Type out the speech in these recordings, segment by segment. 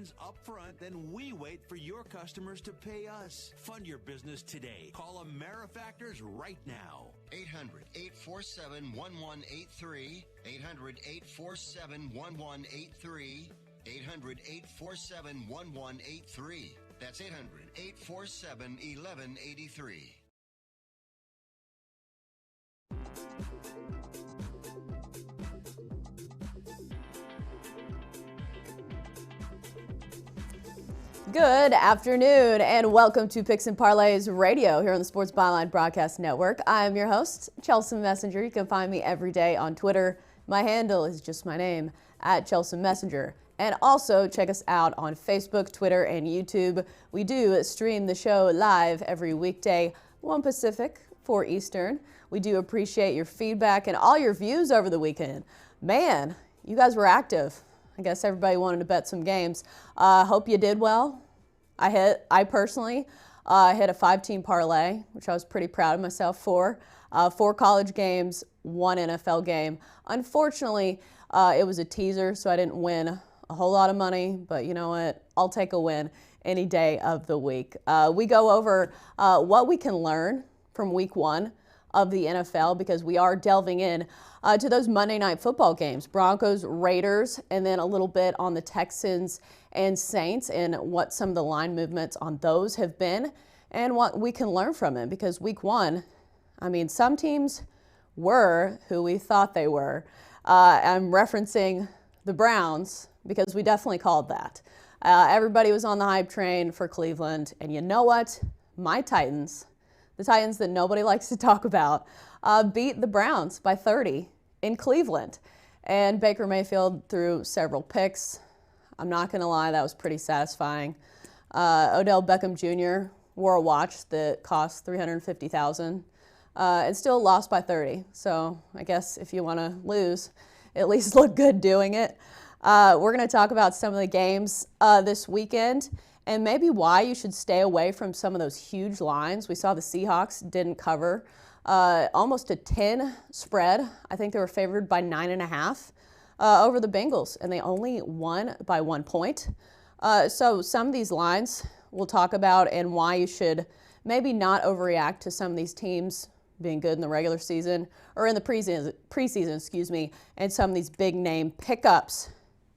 funds up front, then we wait for your customers to pay us. Fund your business today. Call AmeriFactors right now. 800-847-1183. 800-847-1183. 800-847-1183. That's 800-847-1183. Good afternoon and welcome to Picks and Parlays Radio here on the Sports Byline Broadcast Network. I'm your host, Chelsa Messinger. You can find me every day on Twitter. My handle is just my name, at Chelsa Messinger. And also check us out on Facebook, Twitter, and YouTube. We do stream the show live every weekday, 1 Pacific, 4 Eastern. We do appreciate your feedback and all your views over the weekend. Man, you guys were active. I guess everybody wanted to bet some games. Hope you did well. I personally hit a 5-team parlay, which I was pretty proud of myself for. 4 college games, 1 NFL game. Unfortunately, it was a teaser, so I didn't win a whole lot of money, but you know what? I'll take a win any day of the week. We go over what we can learn from week 1 of the NFL because we are delving in to those Monday Night Football games, Broncos, Raiders, and then a little bit on the Texans and Saints and what some of the line movements on those have been and what we can learn from it because week 1, I mean, some teams were who we thought they were. I'm referencing the Browns because we definitely called that. Everybody was on the hype train for Cleveland, and you know what? My Titans, the Titans that nobody likes to talk about, beat the Browns by 30 in Cleveland. And Baker Mayfield threw several picks. I'm not going to lie, that was pretty satisfying. Odell Beckham Jr. wore a watch that cost $350,000 and still lost by 30. So I guess if you want to lose, at least look good doing it. We're going to talk about some of the games this weekend and maybe why you should stay away from some of those huge lines. We saw the Seahawks didn't cover almost a 10 spread. I think they were favored by 9.5 over the Bengals, and they only won by 1 point. So some of these lines we'll talk about and why you should maybe not overreact to some of these teams being good in the regular season or in the preseason, and some of these big name pickups.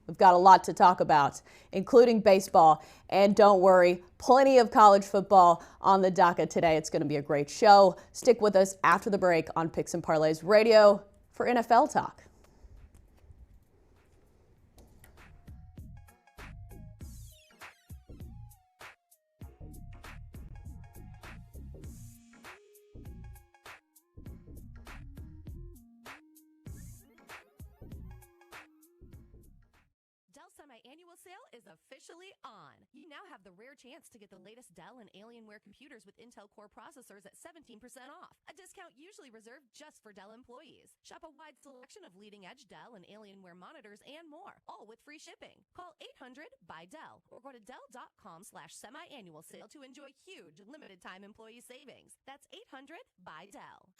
We've got a lot to talk about, including baseball. And don't worry, plenty of college football on the docket today. It's going to be a great show. Stick with us after the break on Picks and Parlays Radio for NFL talk. Annual sale is officially on. You now have the rare chance to get the latest Dell and Alienware computers with Intel Core processors at 17% off. A discount usually reserved just for Dell employees. Shop a wide selection of leading-edge Dell and Alienware monitors and more, all with free shipping. Call 800-BY-DELL or go to Dell.com/semi-annual sale to enjoy huge limited-time employee savings. That's 800-BY-DELL.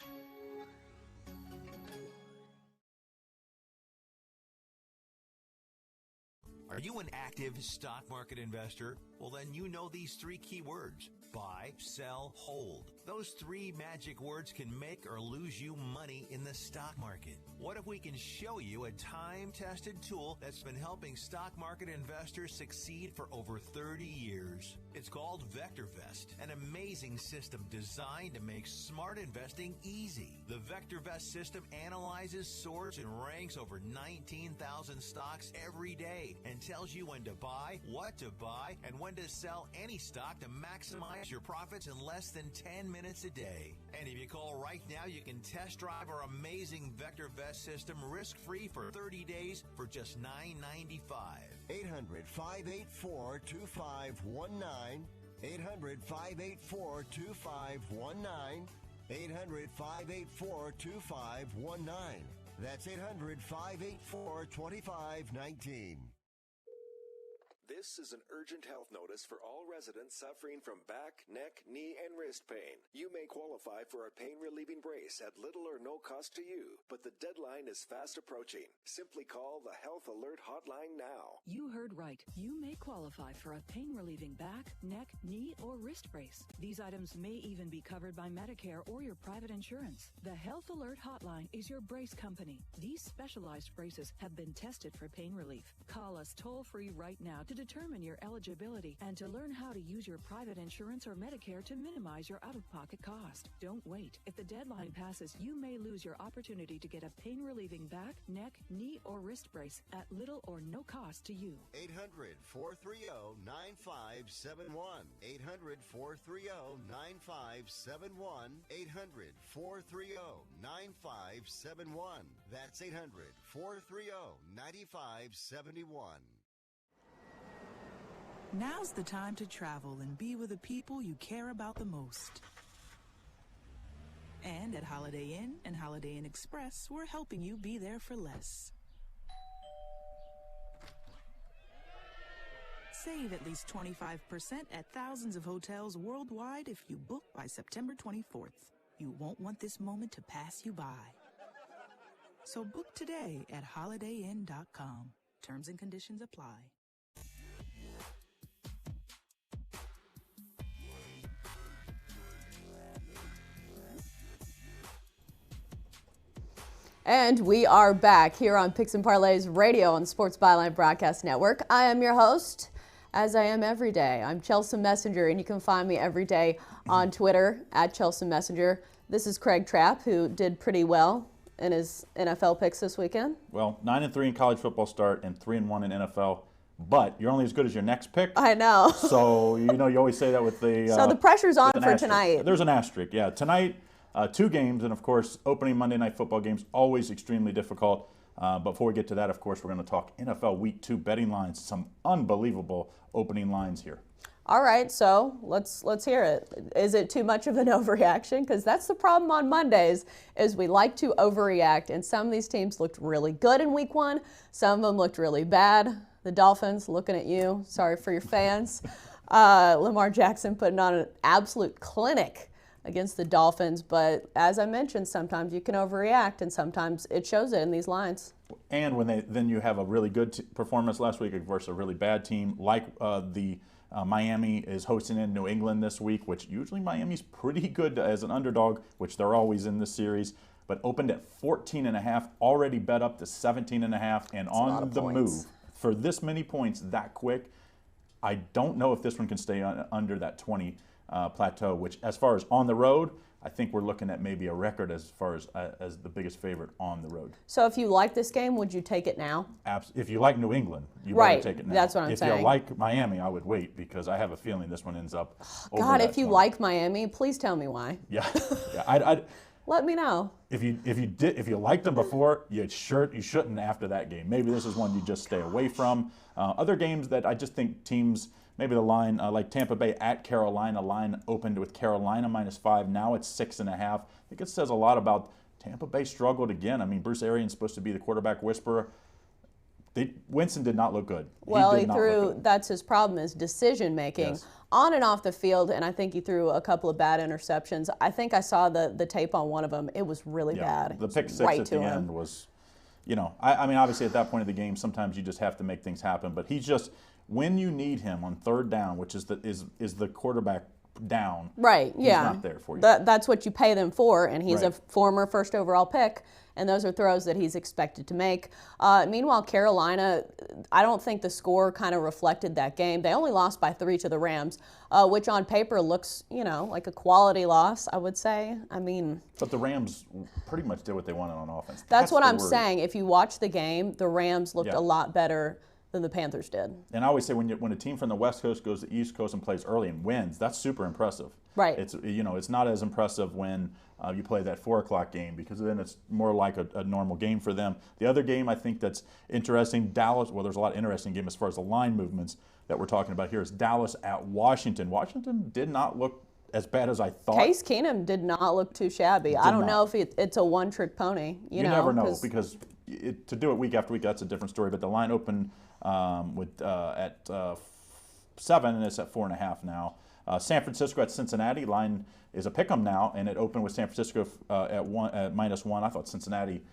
Are you an active stock market investor? Well, then you know these 3 key words: buy, sell, hold. Those 3 magic words can make or lose you money in the stock market. What if we can show you a time-tested tool that's been helping stock market investors succeed for over 30 years? It's called VectorVest, an amazing system designed to make smart investing easy. The VectorVest system analyzes, sorts, and ranks over 19,000 stocks every day and tells you when to buy, what to buy, and when to sell any stock to maximize your profits in less than 10 minutes a day. And if you call right now, you can test drive our amazing VectorVest system risk-free for 30 days for just $9.95. 800-584-2519. 800-584-2519. 800-584-2519. That's 800-584-2519. This is an urgent health notice for all residents suffering from back, neck, knee, and wrist pain. You may qualify for a pain-relieving brace at little or no cost to you, but the deadline is fast approaching. Simply call the Health Alert Hotline now. You heard right. You may qualify for a pain-relieving back, neck, knee, or wrist brace. These items may even be covered by Medicare or your private insurance. The Health Alert Hotline is your brace company. These specialized braces have been tested for pain relief. Call us toll-free right now to determine your eligibility and to learn how to use your private insurance or Medicare to minimize your out-of-pocket cost. Don't wait. If the deadline passes, you may lose your opportunity to get a pain-relieving back, neck, knee, or wrist brace at little or no cost to you. 800-430-9571. 800-430-9571. 800-430-9571. That's 800-430-9571. Now's the time to travel and be with the people you care about the most. And at Holiday Inn and Holiday Inn Express, we're helping you be there for less. Save at least 25% at thousands of hotels worldwide if you book by September 24th. You won't want this moment to pass you by. So book today at holidayinn.com. Terms and conditions apply. And we are back here on Picks and Parlays Radio on the Sports Byline Broadcast Network. I am your host, as I am every day. I'm Chelsa Messinger, and you can find me every day on Twitter at Chelsa Messinger. This is Craig Trapp, who did pretty well in his NFL picks this weekend. Well, 9-3 in college football start and 3-1 in NFL. But you're only as good as your next pick. I know. So, you always say that with the... So the pressure's on for asterisk. tonight. There's an asterisk, yeah. Tonight, 2 games, and of course, opening Monday night football games, always extremely difficult. Before we get to that, of course, we're going to talk NFL Week 2 betting lines. Some unbelievable opening lines here. All right, so let's hear it. Is it too much of an overreaction? Because that's the problem on Mondays, is we like to overreact, and some of these teams looked really good in Week 1. Some of them looked really bad. The Dolphins, looking at you. Sorry for your fans. Lamar Jackson putting on an absolute clinic against the Dolphins, but as I mentioned, sometimes you can overreact, and sometimes it shows it in these lines. And when then you have a really good performance last week versus a really bad team, like Miami is hosting in New England this week, which usually Miami's pretty good as an underdog, which they're always in this series, but opened at 14.5, already bet up to 17.5, and on the move for this many points that quick. I don't know if this one can stay under that 20 plateau, which as far as on the road, I think we're looking at maybe a record as far as the biggest favorite on the road. So if you like this game, would you take it now? If you like New England, you better take it now. That's what I'm saying. If you like Miami, I would wait, because I have a feeling this one ends up over God, that if you 20. like Miami, please tell me why. Yeah, I'd let me know. If you liked them before, you shouldn't after that game. Maybe this is one you just stay away from. Other games that I just think teams. Maybe the line, like Tampa Bay at Carolina, line opened with Carolina -5. Now it's 6.5. I think it says a lot about Tampa Bay struggled again. I mean, Bruce Arians supposed to be the quarterback whisperer. Winston did not look good. Well, that's his problem, is decision making. Yes. On and off the field, and I think he threw a couple of bad interceptions. I think I saw the tape on one of them. It was really bad. The pick six right at the end was, I mean, obviously at that point of the game, sometimes you just have to make things happen. But he's just, when you need him on third down, which is the quarterback down, right? He's not there for you. That's what you pay them for, and he's right. a former first overall pick, and those are throws that he's expected to make. Meanwhile, Carolina, I don't think the score kind of reflected that game. They only lost by 3 to the Rams, which on paper looks, like a quality loss, I would say. I mean, but the Rams pretty much did what they wanted on offense. That's what I'm saying. If you watch the game, the Rams looked a lot better than the Panthers did. And I always say when a team from the West Coast goes to the East Coast and plays early and wins, that's super impressive. Right. It's not as impressive when you play that 4 o'clock game, because then it's more like a normal game for them. The other game I think that's interesting, Dallas. Well, there's a lot of interesting game as far as the line movements that we're talking about here. Is Dallas at Washington. Washington did not look as bad as I thought. Case Keenum did not look too shabby. I don't know if it's a one-trick pony. You never know, because to do it week after week, that's a different story. But the line opened at 7, and it's at 4.5 now. San Francisco at Cincinnati, line is a pick 'em now, and it opened with San Francisco at -1. I thought Cincinnati,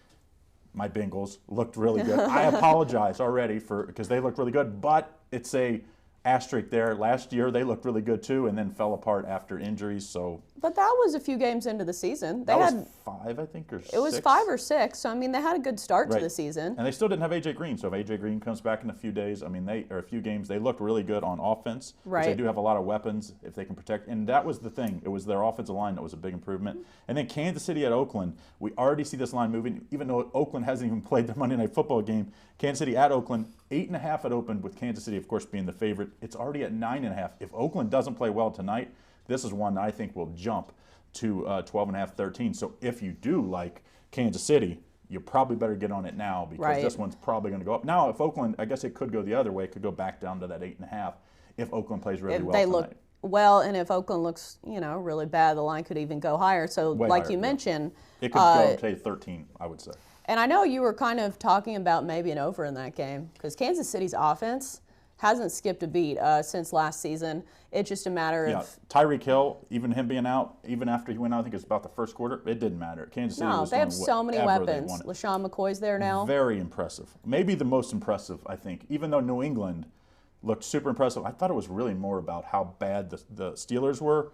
my Bengals, looked really good. I apologize already because they looked really good, but it's a asterisk there. Last year they looked really good too, and then fell apart after injuries. So, but that was a few games into the season. That was 5, I think, or 6. It was 5 or 6. So I mean, they had a good start to the season, and they still didn't have AJ Green. So if AJ Green comes back in a few days, I mean, a few games, they looked really good on offense. Right. They do have a lot of weapons if they can protect, and that was the thing. It was their offensive line that was a big improvement. And then Kansas City at Oakland, we already see this line moving, even though Oakland hasn't even played their Monday Night Football game. Kansas City at Oakland, 8.5 at opened, with Kansas City, of course, being the favorite. It's already at 9.5. If Oakland doesn't play well tonight, this is one that I think will jump to 12.5, 13. So if you do like Kansas City, you probably better get on it now, because this one's probably going to go up. Now, if Oakland, I guess it could go the other way. It could go back down to that 8.5 if Oakland plays really well tonight. Look well, and if Oakland looks, really bad, the line could even go higher. So, like you mentioned, it could go to 13, I would say. And I know you were kind of talking about maybe an over in that game, because Kansas City's offense hasn't skipped a beat since last season. It's just a matter of Tyreek Hill, even him being out, even after he went out, I think it was about the first quarter, it didn't matter. Kansas City was they have so many weapons. They LaShawn McCoy's there now. Very impressive. Maybe the most impressive, I think. Even though New England looked super impressive, I thought it was really more about how bad the Steelers were,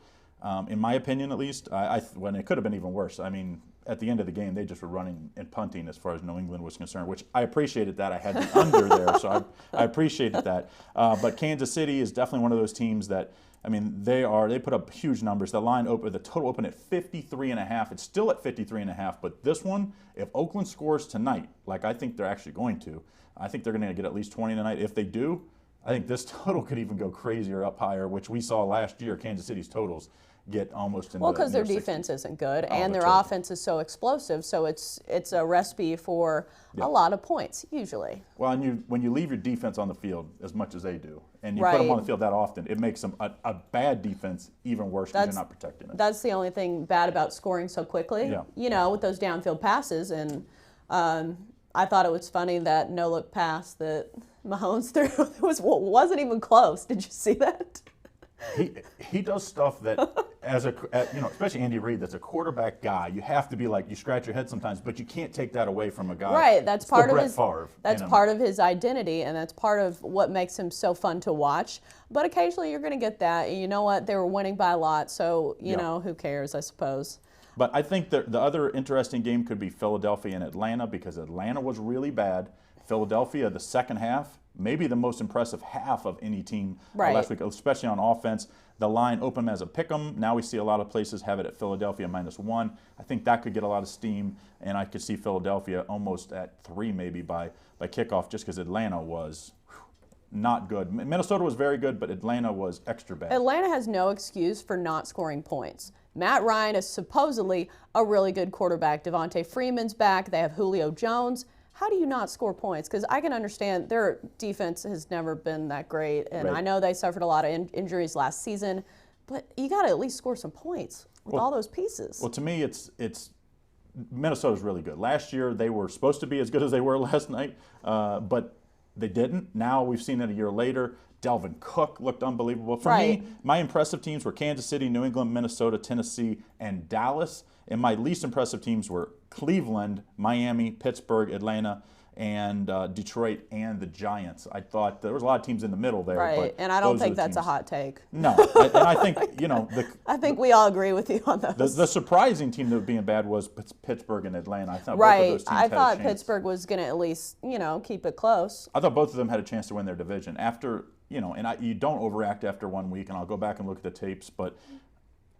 in my opinion at least. When it could have been even worse. I mean, at the end of the game, they just were running and punting as far as New England was concerned, which I appreciated that. I had the under there, so I appreciated that. But Kansas City is definitely one of those teams that, I mean, they put up huge numbers. The line opened, the total opened at 53.5. It's still at 53.5, but this one, if Oakland scores tonight, like I think they're actually going to, I think they're going to get at least 20 tonight. If they do, I think this total could even go crazier up higher, which we saw last year. Kansas City's totals get almost into because their defense isn't good and their offense is so explosive, so it's a recipe for a lot of points usually. Well, and when you leave your defense on the field as much as they do, and you put them on the field that often, it makes them a bad defense even worse because you're not protecting it. That's the only thing bad about scoring so quickly. With those downfield passes. And I thought it was funny that no-look pass that Mahomes threw wasn't even close. Did you see that? He does stuff that, especially Andy Reid, that's a quarterback guy. You have to be like, you scratch your head sometimes, but you can't take that away from a guy. Right, that's part of Brett Favre. That's part of his identity, and that's part of what makes him so fun to watch. But occasionally you're going to get that. And you know what? They were winning by a lot, so you know who cares, I suppose. But I think the other interesting game could be Philadelphia and Atlanta, because Atlanta was really bad. Philadelphia, the second half, maybe the most impressive half of any team last week, especially on offense. The line opened as a pick 'em. Now we see a lot of places have it at Philadelphia -1. I think that could get a lot of steam, and I could see Philadelphia almost at 3 maybe by kickoff, just because Atlanta was not good. Minnesota was very good, but Atlanta was extra bad. Atlanta has no excuse for not scoring points. Matt Ryan is supposedly a really good quarterback. Devontae Freeman's back. They have Julio Jones. How do you not score points? Because I can understand their defense has never been that great, and I know they suffered a lot of injuries last season, but you got to at least score some points with all those pieces. Well, to me, it's Minnesota's really good. Last year, they were supposed to be as good as they were last night, but they didn't. Now we've seen it a year later. Dalvin Cook looked unbelievable. For me, my impressive teams were Kansas City, New England, Minnesota, Tennessee, and Dallas. And my least impressive teams were Cleveland, Miami, Pittsburgh, Atlanta, and Detroit, and the Giants. I thought there was a lot of teams in the middle there. Right, and I don't think that's a hot take. No, and I think, I think we all agree with you on those. The surprising team that was being bad was Pittsburgh and Atlanta. I thought both of those teams I had thought a chance. Pittsburgh was going to at least, keep it close. I thought both of them had a chance to win their division. After, you don't overact after 1 week, and I'll go back and look at the tapes, but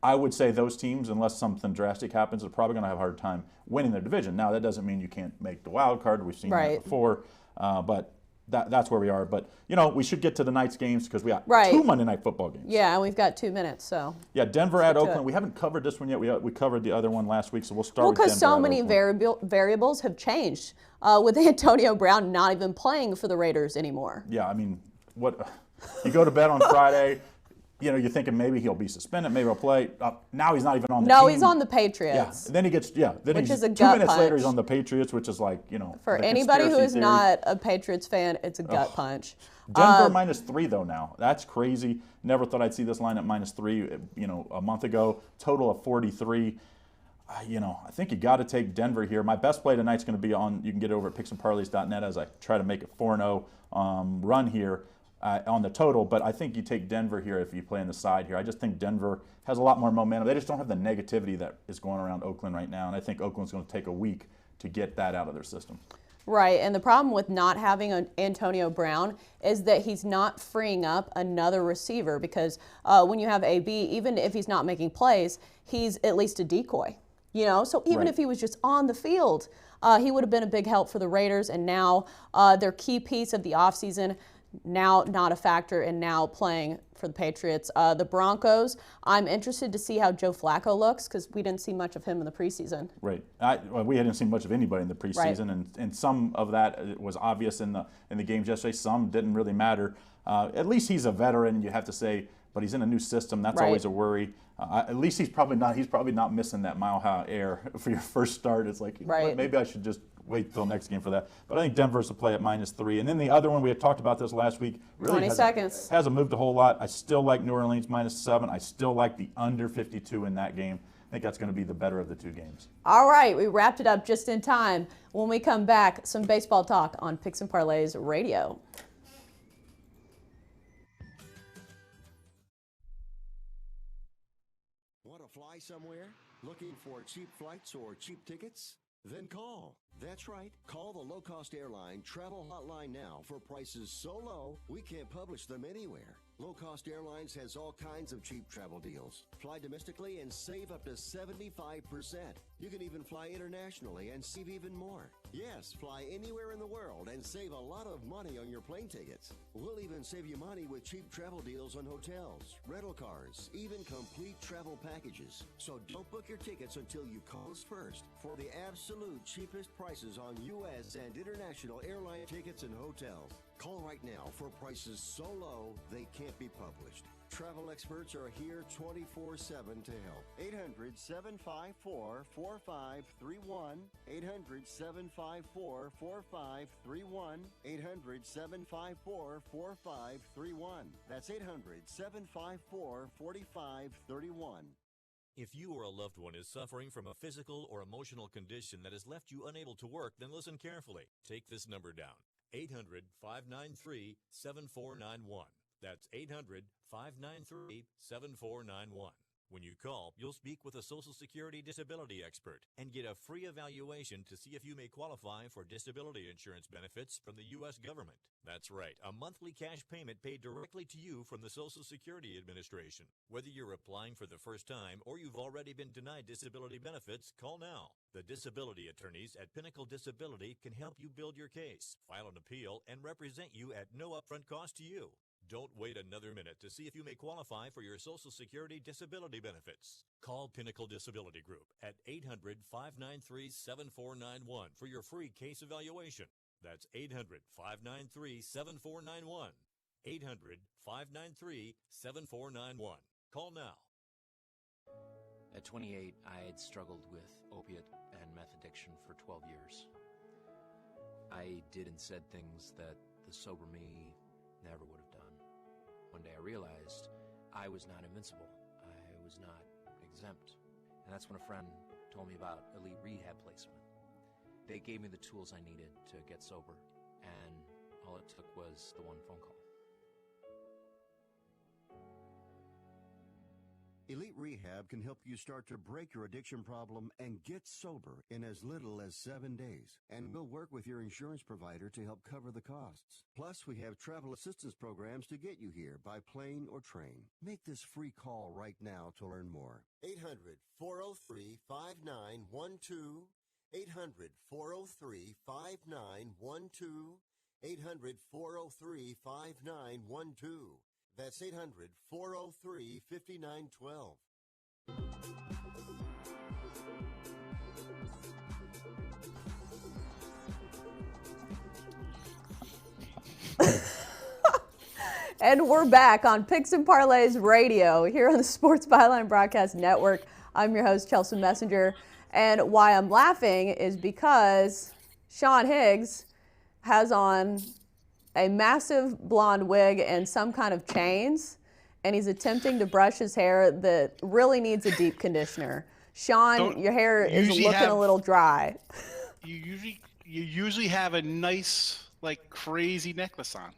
I would say those teams, unless something drastic happens, are probably going to have a hard time winning their division. Now, that doesn't mean you can't make the wild card. We've seen that before, but that's where we are. But, we should get to the night's games because we got 2 Monday Night Football games. Yeah, and we've got 2 minutes, so. Yeah, Denver at Oakland. We haven't covered this one yet. We covered the other one last week, so we'll start with Denver. Well, because so many variables have changed with Antonio Brown not even playing for the Raiders anymore. Yeah, I mean, what you go to bed on Friday, you're thinking maybe he'll be suspended, maybe he'll play. Now he's not even on the team. No, he's on the Patriots. Yeah. Then he gets, then which he's is a 2 gut minutes later punch. he's on the Patriots, which is like, For the anybody who conspiracy is theory. not a Patriots fan, it's a gut punch. Denver -3 though now. That's crazy. Never thought I'd see this line at -3, a month ago. Total of 43. I think you got to take Denver here. My best play tonight's going to be on, you can get it over at picksandparlays.net as I try to make a 4-0 run here on the total. But I think you take Denver here if you play on the side here. I just think Denver has a lot more momentum. They just don't have the negativity that is going around Oakland right now. And I think Oakland's going to take a week to get that out of their system. Right, and the problem with not having an Antonio Brown is that he's not freeing up another receiver because when you have AB, even if he's not making plays, he's at least a decoy. So even if he was just on the field, he would have been a big help for the Raiders, and now their key piece of the offseason, now not a factor, and now playing for the Patriots. The Broncos, I'm interested to see how Joe Flacco looks because we didn't see much of him in the preseason. Right. We hadn't seen much of anybody in the preseason, right. and some of that was obvious in the games yesterday. Some didn't really matter. At least he's a veteran, you have to say, but he's in a new system. That's right. always a worry. At least he's probably not missing that mile-high air for your first start. It's like, right. Maybe I should just wait till next game for that. But I think Denver's a play at -3. And then the other one, we had talked about this last week. Really 20 seconds. Hasn't moved a whole lot. I still like New Orleans -7. I still like the under 52 in that game. I think that's going to be the better of the two games. All right, we wrapped it up just in time. When we come back, some baseball talk on Picks and Parlays Radio. Want to fly somewhere? Looking for cheap flights or cheap tickets? Then call. That's right. Call the low-cost airline travel hotline now for prices so low we can't publish them anywhere. Low Cost Airlines has all kinds of cheap travel deals. Fly domestically and save up to 75%. You can even fly internationally and save even more. Yes, fly anywhere in the world and save a lot of money on your plane tickets. We'll even save you money with cheap travel deals on hotels, rental cars, even complete travel packages. So don't book your tickets until you call us first for the absolute cheapest prices on U.S. and international airline tickets and hotels. Call right now for prices so low they can't be published. Travel experts are here 24/7 to help. 800-754-4531. 800-754-4531. 800-754-4531. That's 800-754-4531. If you or a loved one is suffering from a physical or emotional condition that has left you unable to work, then listen carefully. Take this number down. 800-593-7491. That's 800-593-7491. When you call, you'll speak with a Social Security disability expert and get a free evaluation to see if you may qualify for disability insurance benefits from the U.S. government. That's right, a monthly cash payment paid directly to you from the Social Security Administration. Whether you're applying for the first time or you've already been denied disability benefits, call now. The disability attorneys at Pinnacle Disability can help you build your case, file an appeal, and represent you at no upfront cost to you. Don't wait another minute to see if you may qualify for your Social Security disability benefits. Call Pinnacle Disability Group at 800-593-7491 for your free case evaluation. That's 800-593-7491. 800-593-7491. Call now. At 28, I had struggled with opiate and meth addiction for 12 years. I did and said things that the sober me never would have done. One day I realized I was not invincible. I was not exempt. And that's when a friend told me about Elite Rehab Placement. They gave me the tools I needed to get sober, and all it took was the one phone call. Elite Rehab can help you start to break your addiction problem and get sober in as little as 7 days. And we'll work with your insurance provider to help cover the costs. Plus, we have travel assistance programs to get you here by plane or train. Make this free call right now to learn more. 800-403-5912. 800-403-5912. 800-403-5912. That's 800-403-5912. And we're back on Picks and Parlays Radio here on the Sports Byline Broadcast Network. I'm your host, Chelsa Messinger. And why I'm laughing is because Sean Higgs has on a massive blonde wig and some kind of chains, and he's attempting to brush his hair that really needs a deep conditioner. Sean, your hair is looking a little dry. You usually have a nice, like, crazy necklace on.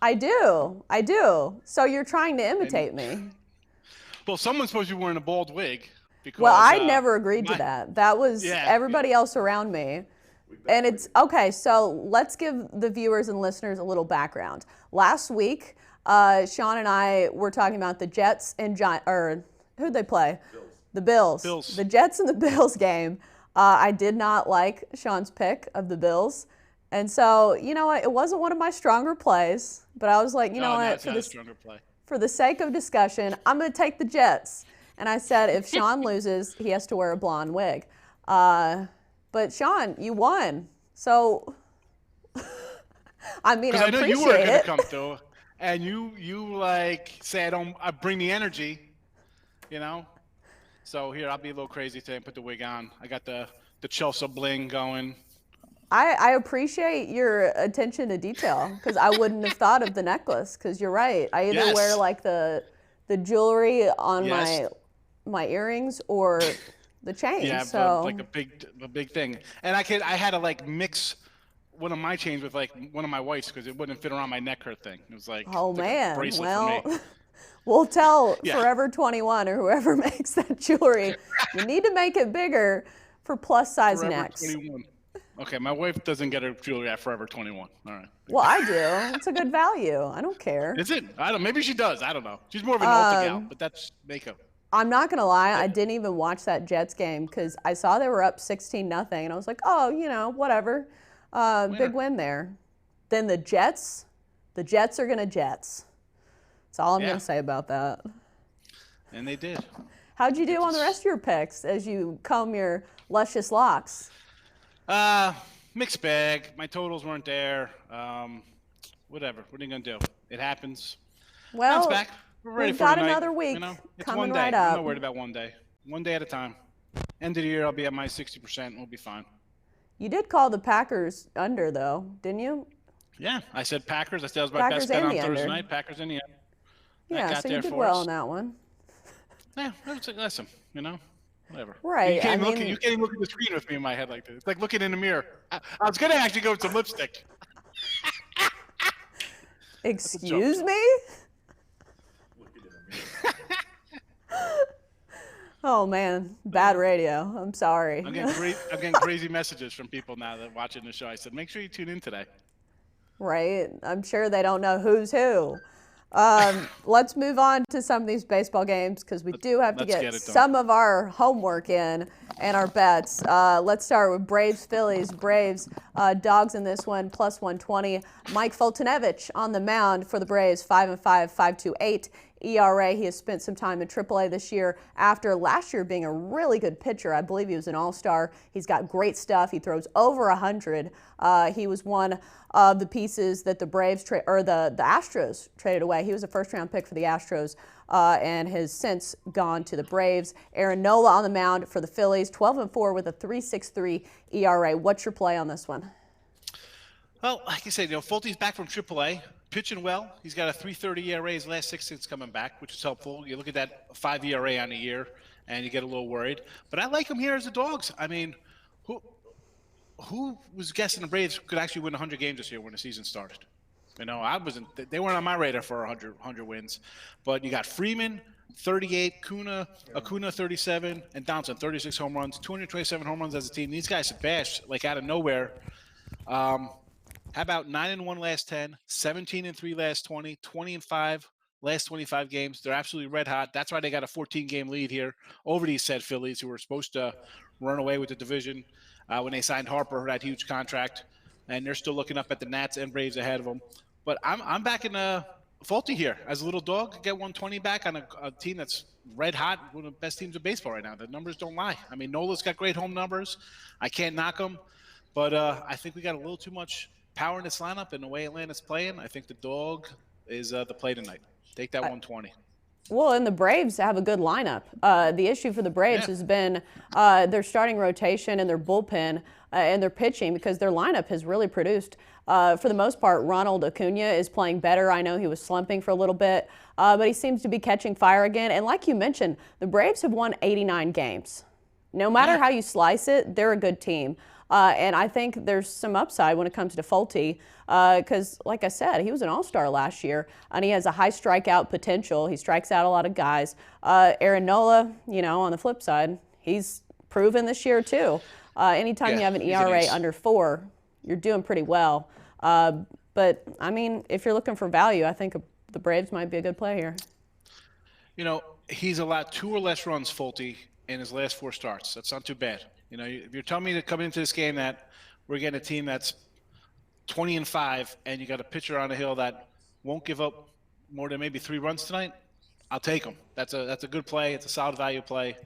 I do. So you're trying to imitate me. Well, someone's supposed to be wearing a bald wig. Because, well, I never agreed to that. That was everybody else around me. And it's okay. So let's give the viewers and listeners a little background. Last week, Sean and I were talking about the Jets and who'd they play? The Bills. The Jets and the Bills game. I did not like Sean's pick of the Bills. And so, you know what? It wasn't one of my stronger plays, but I was like, for the sake of discussion, I'm going to take the Jets. And I said, if Sean loses, he has to wear a blonde wig. But Sean, you won. So, I mean, I know appreciate you weren't going it. to come through, and you like say I bring the energy, you know. So here, I'll be a little crazy today and put the wig on. I got the Chelsa bling going. I appreciate your attention to detail because I wouldn't have thought of the necklace because you're right. I either wear like the jewelry on my earrings or the chain. Yeah, so like a big thing. And I had to like mix one of my chains with like one of my wife's because it wouldn't fit around my neck her thing. It was like man, bracelet well. for me. We'll tell Forever 21 or whoever makes that jewelry, you need to make it bigger for plus size Forever necks. 21. Okay, my wife doesn't get her jewelry at Forever 21. All right. Well, I do. It's a good value. I don't care. Is it? I don't. Maybe she does. I don't know. She's more of an Ulta gal, but that's makeup. I'm not gonna lie. I didn't even watch that Jets game because I saw they were up 16-0, and I was like, oh, whatever. Big win there. Then the Jets are gonna Jets. That's all I'm gonna say about that. And they did. How'd you do on the rest of your picks as you comb your luscious locks? Mixed bag. My totals weren't there. Whatever. What are you gonna do? It happens. Well, bounce back. We're ready we've for got tonight, another week It's coming one day. right up. I'm not worried about one day. One day at a time. End of the year, I'll be at my 60%. We'll be fine. You did call the Packers under, though, didn't you? Yeah, I said Packers. I said that was my best bet on Thursday night. Packers in the end. Yeah, so you did well on that one. Yeah, listen, whatever. Right. You can't even look at the screen with me in my head like this. It's like looking in the mirror. I was going to actually go with some lipstick. Excuse me? Oh, man. Bad radio. I'm sorry. I'm getting crazy messages from people now that are watching the show. I said, make sure you tune in today. Right. I'm sure they don't know who's who. Let's move on to some of these baseball games because we do have to get some of our homework in and our bets. Let's start with Braves-Phillies. Braves, dogs in this one, plus 120. Mike Foltynewicz on the mound for the Braves, 5-5, 5.28 ERA. He has spent some time in AAA this year after last year being a really good pitcher. I believe he was an all-star. He's got great stuff. He throws over 100. He was one of the pieces that the Braves the Astros traded away. He was a first-round pick for the Astros and has since gone to the Braves. Aaron Nola on the mound for the Phillies, 12-4 with a 3.63 ERA. What's your play on this one? Well, like I said, Folty's back from AAA. Pitching well. He's got a 3.30 ERA his last 6 since coming back, which is helpful. You look at that 5 ERA on a year, and you get a little worried. But I like him here as the dogs. I mean, who was guessing the Braves could actually win 100 games this year when the season started? I wasn't. They weren't on my radar for 100 wins. But you got Freeman, 38, Acuna 37, and Donaldson 36 home runs, 227 home runs as a team. These guys have bashed like out of nowhere. How about 9-1 last 10, 17-3 last 20, 20-5 last 25 games? They're absolutely red hot. That's why they got a 14-game lead here over these said Phillies, who were supposed to run away with the division when they signed Harper, that huge contract. And they're still looking up at the Nats and Braves ahead of them. But I'm backing Folty here as a little dog. Get 120 back on a team that's red hot, one of the best teams in baseball right now. The numbers don't lie. I mean, Nola's got great home numbers. I can't knock them. But I think we got a little too much power in this lineup and the way Atlanta's playing. I think the dog is the play tonight. Take that 120. Well, and the Braves have a good lineup. The issue for the Braves has been their starting rotation and their bullpen and their pitching, because their lineup has really produced. For the most part, Ronald Acuna is playing better. I know he was slumping for a little bit, but he seems to be catching fire again. And like you mentioned, the Braves have won 89 games. No matter how you slice it, they're a good team. And I think there's some upside when it comes to Fulte, because, like I said, he was an all-star last year, and he has a high strikeout potential. He strikes out a lot of guys. Aaron Nola, on the flip side, he's proven this year too. Anytime you have an ERA under 4, you're doing pretty well. But, I mean, if you're looking for value, I think the Braves might be a good play here. He's allowed 2 or less runs, Fulte, in his last 4 starts. That's not too bad. If you're telling me to come into this game that we're getting a team that's 20-5 and you got a pitcher on the hill that won't give up more than maybe 3 runs tonight, I'll take him. That's a good play. It's a solid value play.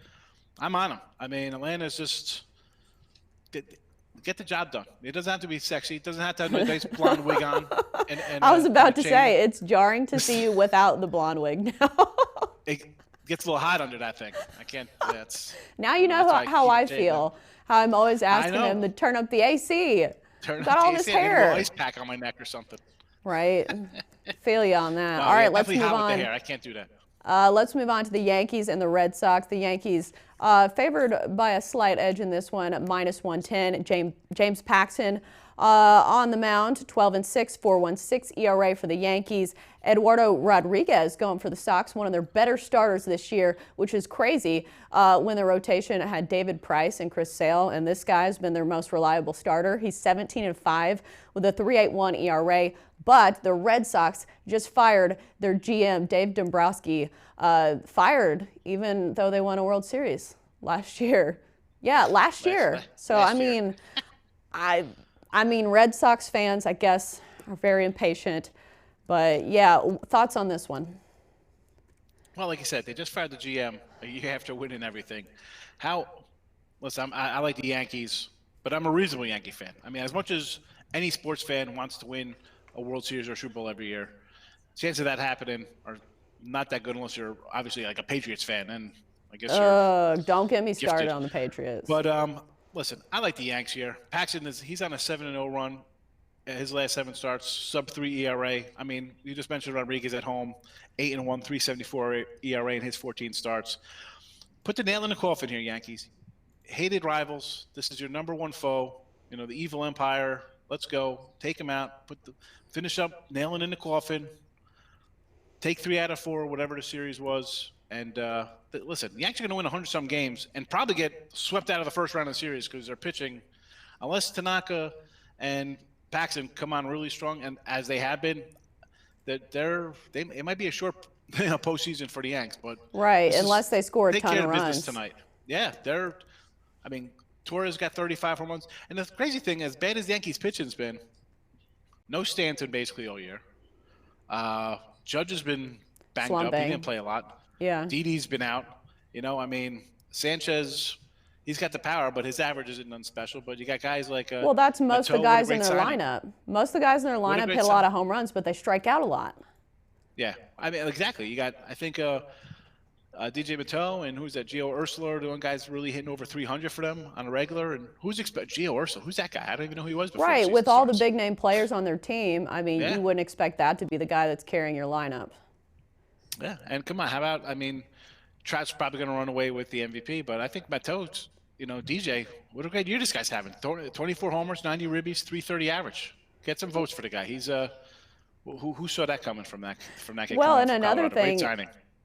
I'm on him. I mean, Atlanta's just get the job done. It doesn't have to be sexy. It doesn't have to have a nice blonde wig on. And I was about to say, it's jarring to see you without the blonde wig now. It gets a little hot under that thing. I can't. Now you know how I feel. How I'm always asking him to turn up the AC. Got all this hair. Ice pack on my neck or something. Right. Feel you on that. All right, let's move on. With the hair. I can't do that. Let's move on to the Yankees and the Red Sox. The Yankees favored by a slight edge in this one, -110. James Paxton on the mound, 12-6, 4.16 ERA for the Yankees. Eduardo Rodriguez going for the Sox, one of their better starters this year, which is crazy when the rotation had David Price and Chris Sale, and this guy's been their most reliable starter. He's 17-5 with a 3.81 ERA. But the Red Sox just fired their GM, Dave Dombrowski, fired even though they won a World Series last year. Yeah, last year. So, I mean, I mean, Red Sox fans, I guess, are very impatient. But, yeah, thoughts on this one? Well, like you said, they just fired the GM a year after winning everything. Listen, I like the Yankees, but I'm a reasonable Yankee fan. I mean, as much as any sports fan wants to win a World Series or a Super Bowl every year, chances of that happening are not that good unless you're obviously like a Patriots fan, and I guess don't get me started on the Patriots. But listen, I like the Yanks here. Paxton he's on a 7-0 run. His last 7 starts, sub-3 ERA. I mean, you just mentioned Rodriguez at home, 8-1, 3.74 ERA in his 14 starts. Put the nail in the coffin here, Yankees. Hated rivals. This is your number 1 foe. The evil empire. Let's go. Take him out. Finish up, nailing in the coffin. Take 3 out of 4, whatever the series was. And listen, the Yankees are going to win 100-some games and probably get swept out of the first round of the series because they're pitching. Unless Tanaka and Paxton come on really strong, and as they have been, it might be a short postseason for the Yanks. But right, unless they score a ton of runs business tonight. Yeah, Torres got 35 home runs. And the crazy thing, as bad as the Yankees' pitching's been, no Stanton basically all year. Judge has been banged up. He didn't play a lot. Yeah. Didi's been out. Sanchez, he's got the power, but his average isn't none special. But you got guys like well, that's most of the guys in their lineup. Most of the guys in their lineup hit a lot of home runs, but they strike out a lot. Yeah. I mean, exactly. You got, I think, DJ Mateau and who's that? Gio Ursuler, the one guy's really hitting over 300 for them on a regular. And Gio Ursuler? Who's that guy? I don't even know who he was before. Right, with all the big name players on their team, I mean, you wouldn't expect that to be the guy that's carrying your lineup. Yeah, and come on, how about? I mean, Trapp's probably going to run away with the MVP, but I think Mateau's, DJ, what a great year this guy's having. 24 homers, 90 ribbies, 330 average. Get some votes for the guy. He's who saw that coming from that kid? Well, and another thing.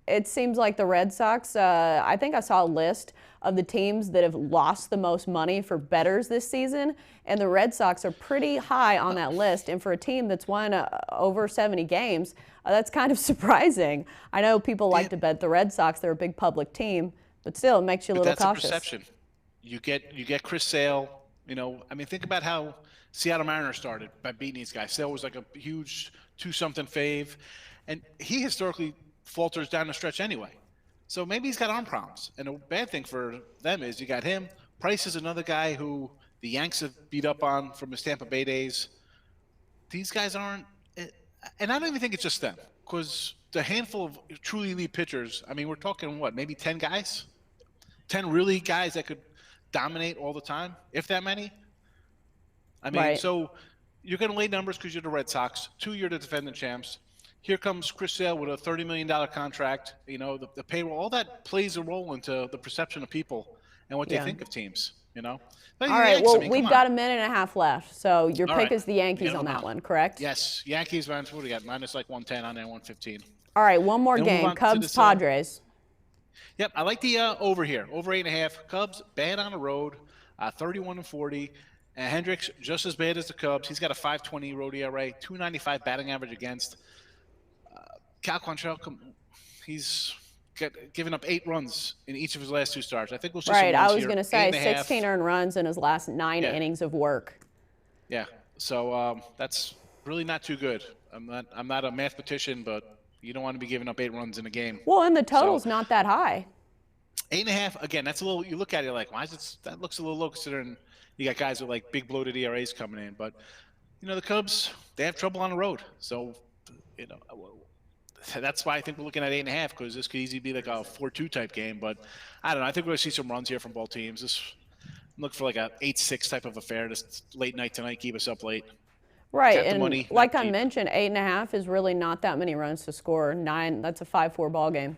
It seems like the Red Sox, I think I saw a list of the teams that have lost the most money for bettors this season, and the Red Sox are pretty high on that list. And for a team that's won over 70 games, that's kind of surprising. I know people like to bet the Red Sox. They're a big public team, but still, it makes you a little cautious. That's a perception. You get Chris Sale. I mean, think about how Seattle Mariners started by beating these guys. Sale was like a huge 2-something fave, and he historically falters down the stretch anyway. So maybe he's got arm problems. And the bad thing for them is you got him. Price is another guy who the Yanks have beat up on from his Tampa Bay days. These guys aren't And I don't even think it's just them, because the handful of truly elite pitchers, I mean, we're talking, maybe 10 guys? 10 really guys that could dominate all the time, if that many? I mean, so you're going to lay numbers because you're the Red Sox. 2 year the defending champs. Here comes Chris Sale with a $30 million contract. The payroll, all that plays a role into the perception of people and what they think of teams, But all right, well, we've got a minute and a half left. So your pick is the Yankees on that one, correct? Yes. Yankees, what do we got? Minus like 110 on there, 115. All right, one more game. Cubs, Padres. Yep, I like the over here. Over 8.5. Cubs, bad on the road, 31-40. And Hendricks, just as bad as the Cubs. He's got a 5.20 road ERA, 2.95 batting average against. Cal Quantrill, he's given up 8 runs in each of his last 2 starts. I think we'll see some runs I was here. going to say 16 earned runs in his last 9 innings of work. Yeah, so that's really not too good. I'm not a mathematician, but you don't want to be giving up 8 runs in a game. Well, and the total's not that high. 8.5, again, that's a little, you look at it like, why is it, that looks a little low considering you got guys with like big bloated ERAs coming in. But, the Cubs, they have trouble on the road. So, that's why I think we're looking at 8.5, because this could easily be like a 4-2 type game. But I don't know. I think we're going to see some runs here from both teams. Look for like a 8-6 type of affair. This late night tonight, keep us up late. Right, and like I mentioned, 8.5 is really not that many runs to score. 9, that's a 5-4 ball game.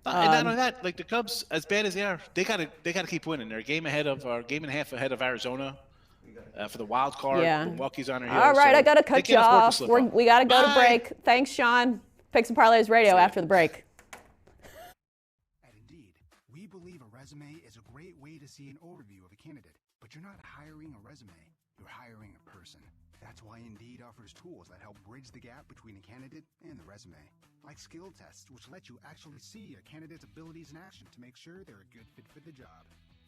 And not only that, like the Cubs, as bad as they are, they gotta keep winning. They're a game and a half ahead of Arizona for the wild card. Yeah. Milwaukee's on their heels. All right, so I got to cut you off. We got to go to break. Thanks, Sean. Picks and Parlays Radio after the break. At Indeed, we believe a resume is a great way to see an overview of a candidate, but you're not hiring a resume, you're hiring a person. That's why Indeed offers tools that help bridge the gap between a candidate and the resume, like skill tests, which let you actually see a candidate's abilities in action to make sure they're a good fit for the job.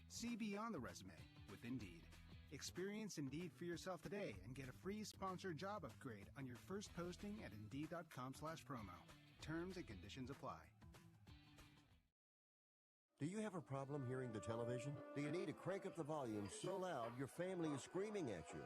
See beyond the resume with Indeed. Experience Indeed for yourself today and get a free sponsored job upgrade on your first posting at Indeed.com/promo. Terms and conditions apply. Do you have a problem hearing the television? Do you need to crank up the volume so loud your family is screaming at you?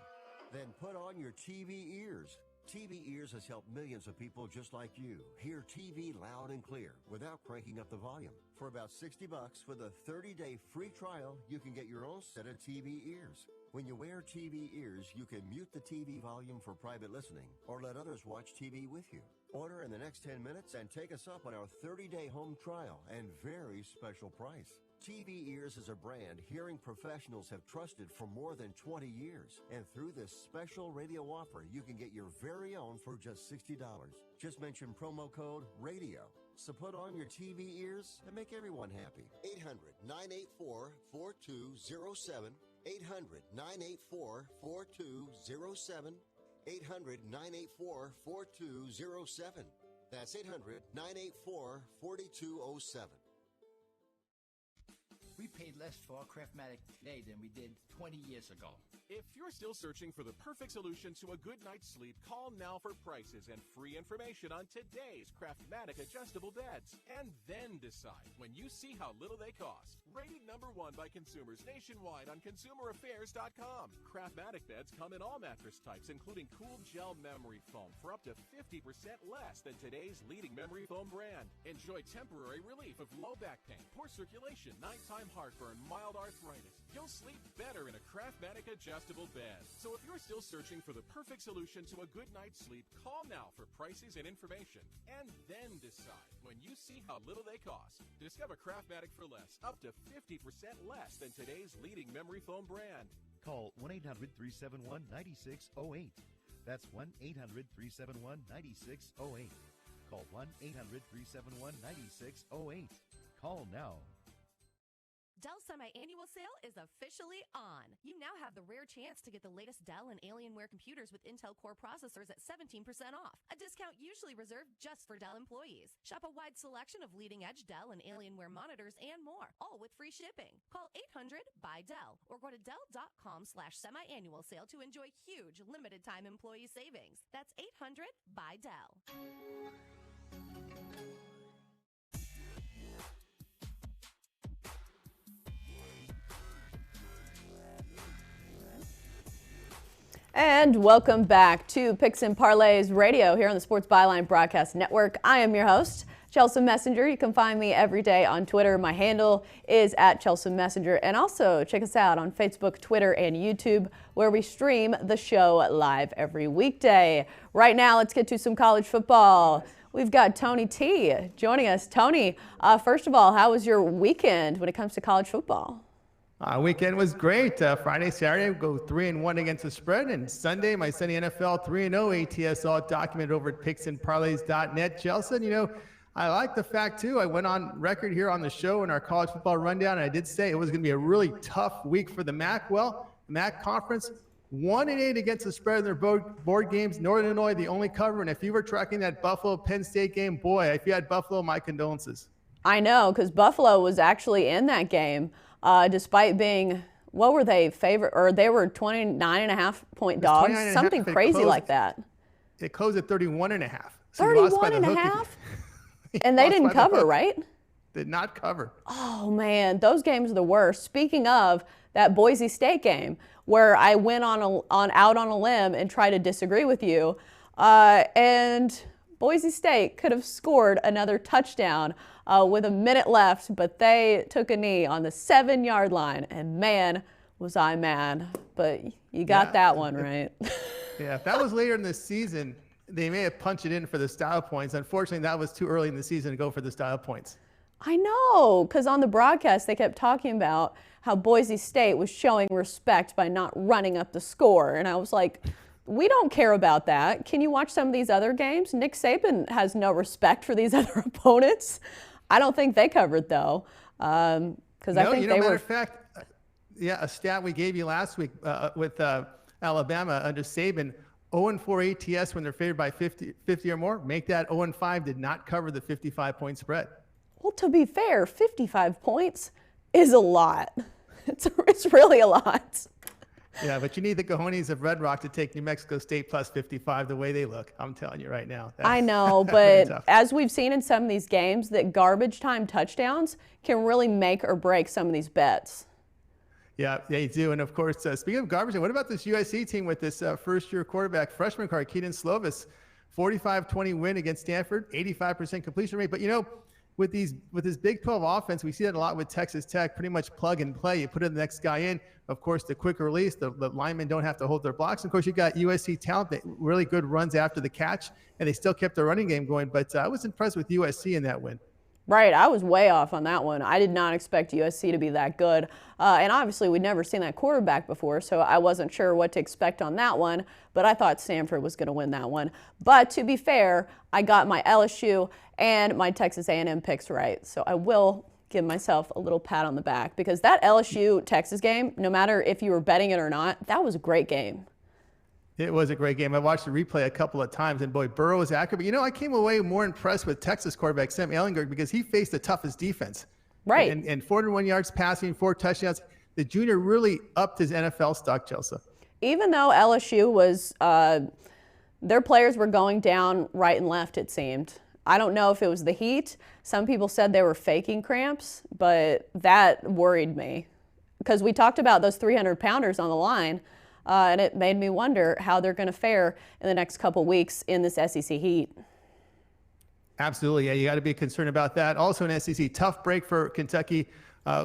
Then put on your TV ears. TV Ears has helped millions of people just like you hear TV loud and clear without cranking up the volume. For about $60 with a 30-day free trial, you can get your own set of TV Ears. When you wear TV Ears, you can mute the TV volume for private listening or let others watch TV with you. Order in the next 10 minutes and take us up on our 30-day home trial and very special price. TV Ears is a brand hearing professionals have trusted for more than 20 years. And through this special radio offer, you can get your very own for just $60. Just mention promo code RADIO. So put on your TV ears and make everyone happy. 800-984-4207. 800-984-4207. 800-984-4207. That's 800-984-4207. We paid less for our Craftmatic today than we did 20 years ago. If you're still searching for the perfect solution to a good night's sleep, call now for prices and free information on today's Craftmatic adjustable beds. And then decide when you see how little they cost. Rated #1 by consumers nationwide on consumeraffairs.com. Craftmatic beds come in all mattress types, including cool gel memory foam for up to 50% less than today's leading memory foam brand. Enjoy temporary relief of low back pain, poor circulation, nighttime heartburn, mild arthritis. You'll sleep better in a Craftmatic adjustable bed. So if you're still searching for the perfect solution to a good night's sleep, call now for prices and information. And then decide when you see how little they cost. Discover Craftmatic for less, up to 50% less than today's leading memory foam brand. Call 1-800-371-9608. That's 1-800-371-9608. Call 1-800-371-9608. Call now. Dell Semi-Annual Sale is officially on. You now have the rare chance to get the latest Dell and Alienware computers with Intel Core processors at 17% off. A discount usually reserved just for Dell employees. Shop a wide selection of leading-edge Dell and Alienware monitors and more, all with free shipping. Call 800-BUY-DELL or go to Dell.com/semi-annual sale to enjoy huge limited-time employee savings. That's 800-BUY-DELL. And welcome back to Picks and Parlays Radio here on the Sports Byline Broadcast Network. I am your host, Chelsa Messinger. You can find me every day on Twitter. My handle is at Chelsa Messinger. And also check us out on Facebook, Twitter, and YouTube, where we stream the show live every weekday. Right now, let's get to some college football. We've got Tony T joining us. Tony, first of all, how was your weekend when it comes to college football? Weekend was great. Friday, Saturday, we go 3-1 against the spread. And Sunday, my Sunday NFL 3-0 ATS, all documented over at picksandparlays.net. Chelsea, you know, I like the fact, too, I went on record here on the show in our college football rundown, and I did say it was going to be a really tough week for the MAC. Well, the MAC Conference, 1-8 against the spread in their board games. Northern Illinois, the only cover. And if you were tracking that Buffalo-Penn State game, boy, if you had Buffalo, my condolences. I know, because Buffalo was actually in that game. Despite being, what were they, favorite, or they were 29.5-point dogs, something crazy like that. It closed at 31.5. 31.5? And they didn't cover, right? Did not cover. Oh, man, those games are the worst. Speaking of that Boise State game, where I went out on a limb and tried to disagree with you, and Boise State could have scored another touchdown with a minute left, but they took a knee on the 7-yard line, and man, was I mad. But you got that one right. Yeah, if that was later in the season, they may have punched it in for the style points. Unfortunately, that was too early in the season to go for the style points. I know, because on the broadcast, they kept talking about how Boise State was showing respect by not running up the score, and I was like, we don't care about that. Can you watch some of these other games? Nick Saban has no respect for these other opponents. I don't think they covered, though, because I think they were. Matter of fact, a stat we gave you last week with Alabama under Saban, 0-4 ATS when they're favored by 50 or more. Make that 0-5 did not cover the 55-point spread. Well, to be fair, 55 points is a lot. It's really a lot. Yeah, but you need the cojones of Red Rock to take New Mexico State plus 55 the way they look. I'm telling you right now. I know, but as we've seen in some of these games, that garbage time touchdowns can really make or break some of these bets. Yeah, they do. And, of course, speaking of garbage, what about this USC team with this first-year quarterback, freshman card, Keaton Slovis, 45-20 win against Stanford, 85% completion rate. But, you know, with this Big 12 offense, we see that a lot with Texas Tech, pretty much plug and play. You put the next guy in. Of course, the quick release, the linemen don't have to hold their blocks. And of course, you got USC talent that really good runs after the catch, and they still kept their running game going. But I was impressed with USC in that win. Right, I was way off on that one. I did not expect USC to be that good. And obviously, we'd never seen that quarterback before, so I wasn't sure what to expect on that one. But I thought Stanford was going to win that one. But to be fair, I got my LSU and my Texas A&M picks right. So I will give myself a little pat on the back, because that LSU-Texas game, no matter if you were betting it or not, that was a great game. It was a great game. I watched the replay a couple of times, and boy, Burrow was accurate. But, you know, I came away more impressed with Texas quarterback Sam Ehlinger because he faced the toughest defense. Right. And 401 yards passing, 4 touchdowns. The junior really upped his NFL stock, Chelsea. Even though LSU was, their players were going down right and left, it seemed. I don't know if it was the heat. Some people said they were faking cramps, but that worried me because we talked about those 300-pounders on the line, and it made me wonder how they're going to fare in the next couple weeks in this SEC heat. Absolutely. Yeah, you got to be concerned about that. Also in SEC, tough break for Kentucky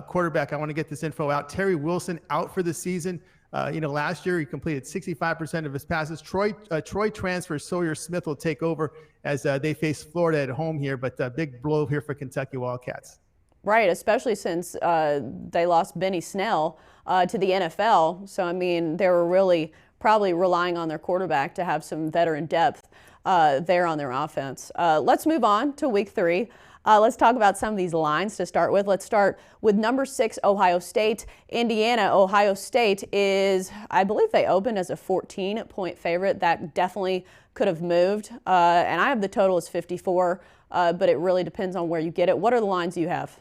quarterback. I want to get this info out. Terry Wilson out for the season. Last year he completed 65% of his passes. Troy transfer Sawyer Smith will take over as they face Florida at home here, but a big blow here for Kentucky Wildcats. Right, especially since they lost Benny Snell to the NFL. So, I mean, they were really probably relying on their quarterback to have some veteran depth there on their offense. Let's move on to week 3. Let's talk about some of these lines to start with. Let's start with number 6, Ohio State. Indiana, Ohio State is, I believe they opened as a 14-point favorite. That definitely could have moved. And I have the total as 54, but it really depends on where you get it. What are the lines you have?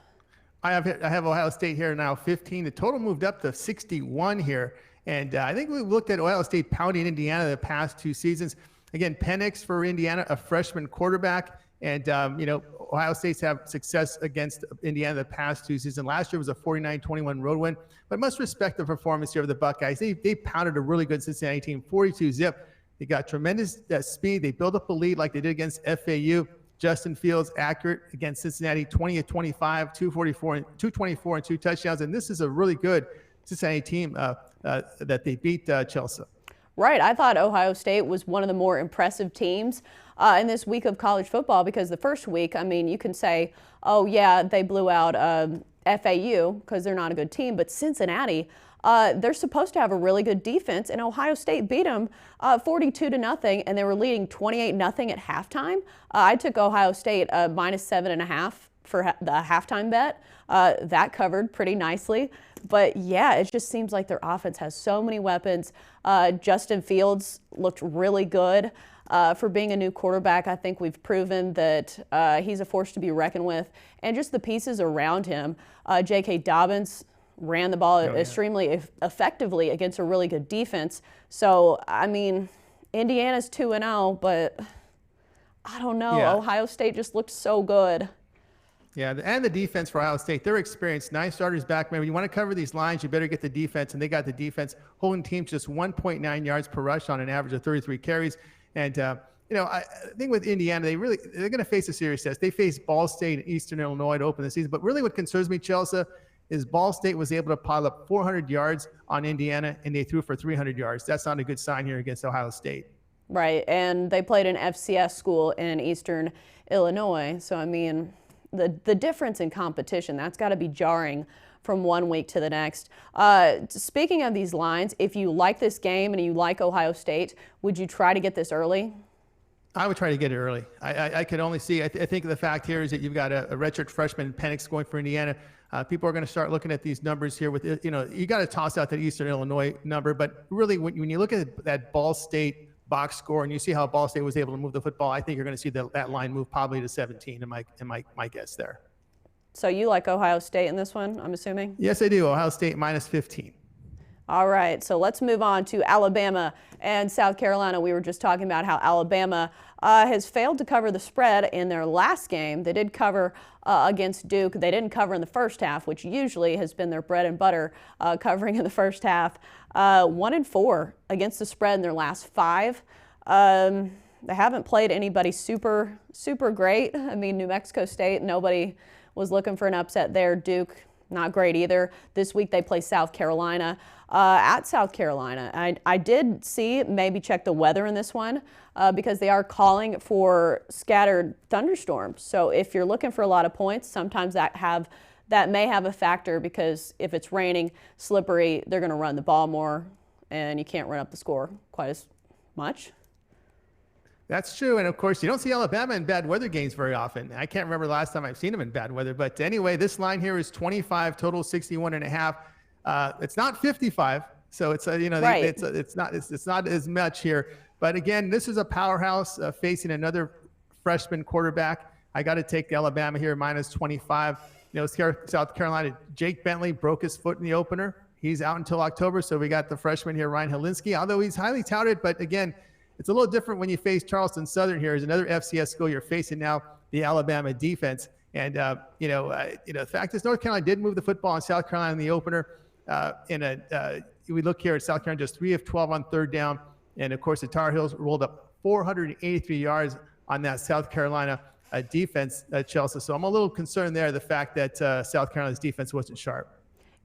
I have Ohio State here now, 15. The total moved up to 61 here. And I think we looked at Ohio State pounding Indiana the past 2 seasons. Again, Penix for Indiana, a freshman quarterback. And, Ohio State's have success against Indiana the past 2 seasons. Last year was a 49-21 road win, but must respect the performance here of the Buckeyes. They pounded a really good Cincinnati team, 42-zip. They got tremendous speed. They built up a lead like they did against FAU. Justin Fields accurate against Cincinnati, 20-25, 224 and 2 touchdowns. And this is a really good Cincinnati team that they beat Chelsa. Right. I thought Ohio State was one of the more impressive teams in this week of college football, because the first week, I mean, you can say, oh, yeah, they blew out FAU because they're not a good team. But Cincinnati, they're supposed to have a really good defense, and Ohio State beat them 42-0, and they were leading 28-0 at halftime. I took Ohio State -7.5 for the halftime bet. That covered pretty nicely. But yeah, it just seems like their offense has so many weapons. Justin Fields looked really good for being a new quarterback. I think we've proven that he's a force to be reckoned with, and just the pieces around him. J.K. Dobbins ran the ball extremely effectively against a really good defense. So, I mean, Indiana's 2-0, but I don't know. Yeah. Ohio State just looked so good. Yeah, and the defense for Ohio State, they're experienced. 9 starters back. Remember, you want to cover these lines, you better get the defense, and they got the defense, holding teams just 1.9 yards per rush on an average of 33 carries. And, I think with Indiana, they're going to face a serious test. They face Ball State and Eastern Illinois to open the season. But really what concerns me, Chelsa, is Ball State was able to pile up 400 yards on Indiana, and they threw for 300 yards. That's not a good sign here against Ohio State. Right, and they played an FCS school in Eastern Illinois. So, I mean, the difference in competition, that's got to be jarring from one week to the next. Speaking of these lines, if you like this game and you like Ohio State, would you try to get this early? I would try to get it early. I could only see, I think the fact here is that you've got a redshirt freshman, Penix, going for Indiana. People are going to start looking at these numbers here with, you got to toss out that Eastern Illinois number. But really, when you look at that Ball State box score and you see how Ball State was able to move the football, I think you're going to see that line move probably to 17 in my guess there. So you like Ohio State in this one, I'm assuming? Yes, I do. Ohio State -15. All right, so let's move on to Alabama and South Carolina. We were just talking about how Alabama has failed to cover the spread in their last game. They did cover against Duke. They didn't cover in the first half, which usually has been their bread and butter, covering in the first half. 1-4 against the spread in their last 5. They haven't played anybody super great. I mean, New Mexico State, nobody was looking for an upset there. Duke, not great either. This week they play South Carolina. At South Carolina, I did see, maybe check the weather in this one, because they are calling for scattered thunderstorms. So if you're looking for a lot of points, sometimes that may have a factor, because if it's raining, slippery, they're going to run the ball more, and you can't run up the score quite as much. That's true. And of course, you don't see Alabama in bad weather games very often. I can't remember the last time I've seen them in bad weather. But anyway, this line here is 25, total 61.5. It's not 55. So it's, Right. it's not as much here. But again, this is a powerhouse facing another freshman quarterback. I got to take Alabama here -25. South Carolina, Jake Bentley broke his foot in the opener. He's out until October. So we got the freshman here, Ryan Helinski, although he's highly touted. But again, it's a little different when you face Charleston Southern here. Is another FCS school. You're facing now the Alabama defense. And, the fact is North Carolina did move the football in South Carolina in the opener. We look here at South Carolina, just 3 of 12 on third down. And, of course, the Tar Heels rolled up 483 yards on that South Carolina defense, Chelsa. So I'm a little concerned there, the fact that South Carolina's defense wasn't sharp.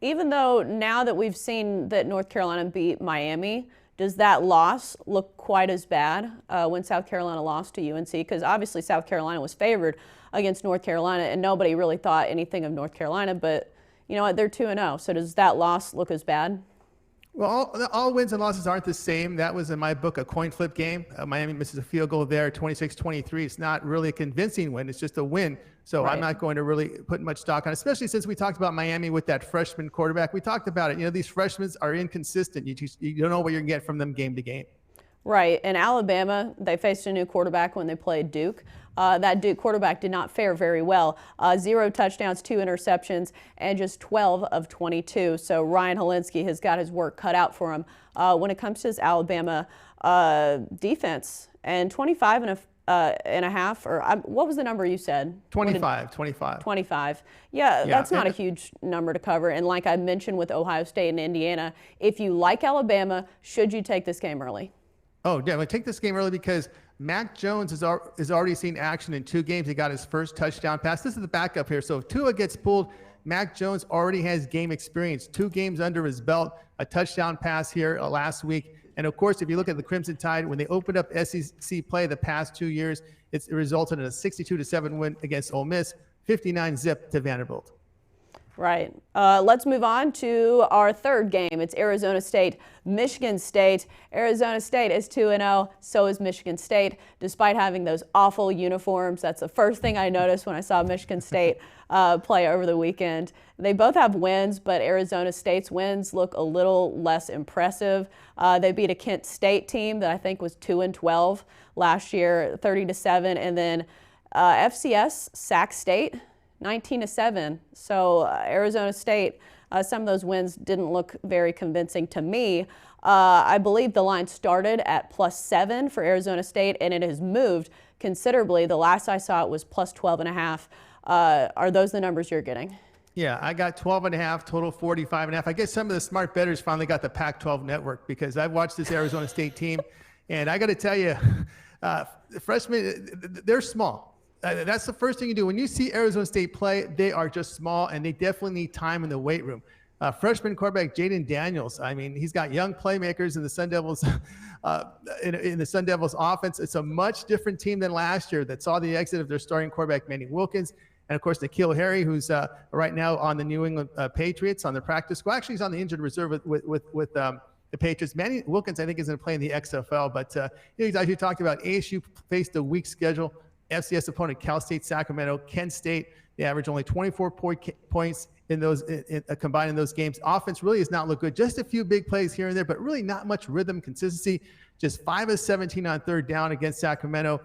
Even though now that we've seen that North Carolina beat Miami, does that loss look quite as bad when South Carolina lost to UNC? Because obviously South Carolina was favored against North Carolina, and nobody really thought anything of North Carolina. But you know what? They're 2-0. So does that loss look as bad? Well, all wins and losses aren't the same. That was, in my book, a coin flip game. Miami misses a field goal there, 26-23. It's not really a convincing win. It's just a win. So I'm not going to really put much stock on it, especially since we talked about Miami with that freshman quarterback. We talked about it. These freshmen are inconsistent. You don't know what you're going to get from them game to game. Right. In Alabama, they faced a new quarterback when they played Duke. That Duke quarterback did not fare very well. 0 touchdowns, 2 interceptions, and just 12 of 22. So Ryan Helinski has got his work cut out for him when it comes to his Alabama defense. And 25 and a half, or what was the number you said? 25. 25. Yeah, that's not a huge number to cover. And like I mentioned with Ohio State and Indiana, if you like Alabama, should you take this game early? Oh, yeah, take this game early because Mac Jones is already seen action in 2 games. He got his first touchdown pass. This is the backup here. So if Tua gets pulled, Mac Jones already has game experience, 2 games under his belt, a touchdown pass here last week. And of course, if you look at the Crimson Tide, when they opened up SEC play the past 2 years, it resulted in a 62-7 win against Ole Miss, 59-0 to Vanderbilt. Right. Let's move on to our third game. It's Arizona State, Michigan State. Arizona State is 2-0. So is Michigan State, despite having those awful uniforms. That's the first thing I noticed when I saw Michigan State play over the weekend. They both have wins, but Arizona State's wins look a little less impressive. They beat a Kent State team that I think was 2-12 last year, 30-7, and then FCS Sac State, 19-7. So Arizona State, some of those wins didn't look very convincing to me. I believe the line started at +7 for Arizona State, and it has moved considerably. The last I saw it was +12.5. Are those the numbers you're getting? Yeah, I got 12.5, total 45.5. I guess some of the smart bettors finally got the Pac-12 network because I've watched this Arizona State team, and I got to tell you, the freshmen, they're small. That's the first thing you do. When you see Arizona State play, they are just small, and they definitely need time in the weight room. Freshman quarterback Jaden Daniels, I mean, he's got young playmakers in the Sun Devils, in the Sun Devils offense. It's a much different team than last year that saw the exit of their starting quarterback Manny Wilkins. And, of course, N'Keal Harry, who's right now on the New England Patriots on the practice squad. Actually, he's on the injured reserve with the Patriots. Manny Wilkins, I think, is going to play in the XFL. But as you talked about, ASU faced a weak schedule. FCS opponent Cal State, Sacramento, Kent State. They average only 24 points in those combined in those games. Offense really has not looked good. Just a few big plays here and there, but really not much rhythm, consistency. Just 5 of 17 on third down against Sacramento.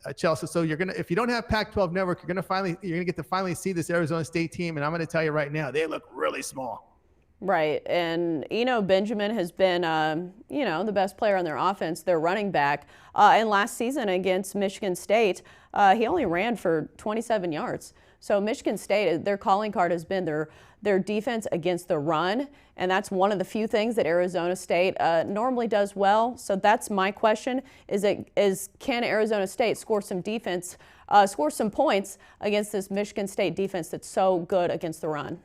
Chelsa. So you're gonna, if you don't have Pac-12 network, you're gonna get to finally see this Arizona State team, and I'm gonna tell you right now, they look really small. Right, and Benjamin has been, the best player on their offense, their running back. And last season against Michigan State, he only ran for 27 yards. So Michigan State, their calling card has been their defense against the run, and that's one of the few things that Arizona State normally does well. So that's my question: can Arizona State score some points against this Michigan State defense that's so good against the run?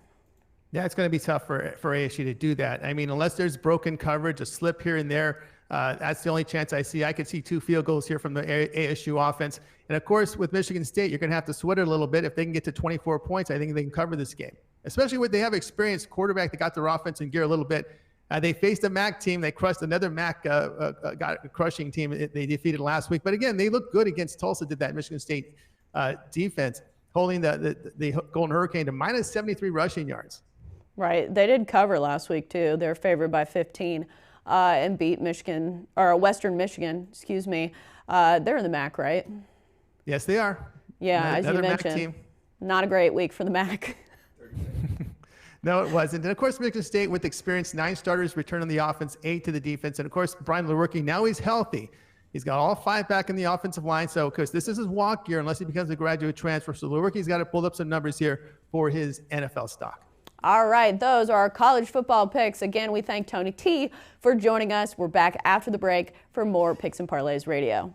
Yeah, it's going to be tough for ASU to do that. I mean, unless there's broken coverage, a slip here and there, that's the only chance I see. I could see 2 field goals here from the ASU offense. And, of course, with Michigan State, you're going to have to sweat it a little bit. If they can get to 24 points, I think they can cover this game, especially when they have experienced quarterback that got their offense in gear a little bit. They faced a MAC team. They crushed another MAC crushing team they defeated last week. But, again, they looked good against Tulsa, did that Michigan State defense, holding the Golden Hurricane to minus 73 rushing yards. Right. They did cover last week, too. They're favored by 15 and beat Western Michigan, excuse me. They're in the MAC, right? Yes, they are. Yeah, as you mentioned, MAC team. Not a great week for the MAC. No, it wasn't. And, of course, Michigan State with experience, 9 starters return on the offense, 8 to the defense. And, of course, Brian Lewerke, now he's healthy. He's got all 5 back in the offensive line. So, of course, this is his walk year unless he becomes a graduate transfer. So Lewerke's got to pull up some numbers here for his NFL stock. All right, those are our college football picks. Again, we thank Tony T for joining us. We're back after the break for more Picks and Parlays Radio.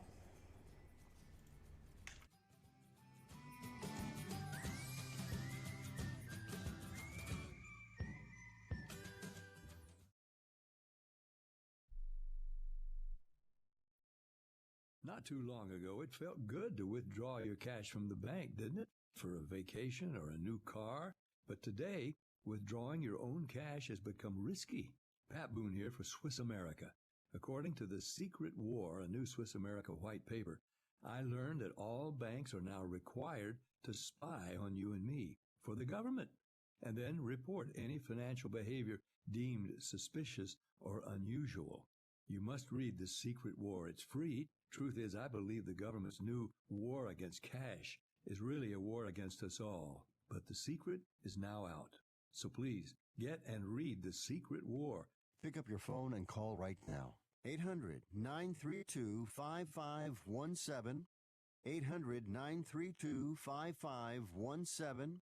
Not too long ago, it felt good to withdraw your cash from the bank, didn't it? For a vacation or a new car. But today, withdrawing your own cash has become risky. Pat Boone here for Swiss America. According to The Secret War, a new Swiss America white paper, I learned that all banks are now required to spy on you and me for the government, and then report any financial behavior deemed suspicious or unusual. You must read The Secret War. It's free. Truth is, I believe the government's new war against cash is really a war against us all. But the secret is now out. So please, get and read The Secret War. Pick up your phone and call right now. 800-932-5517. 800-932-5517.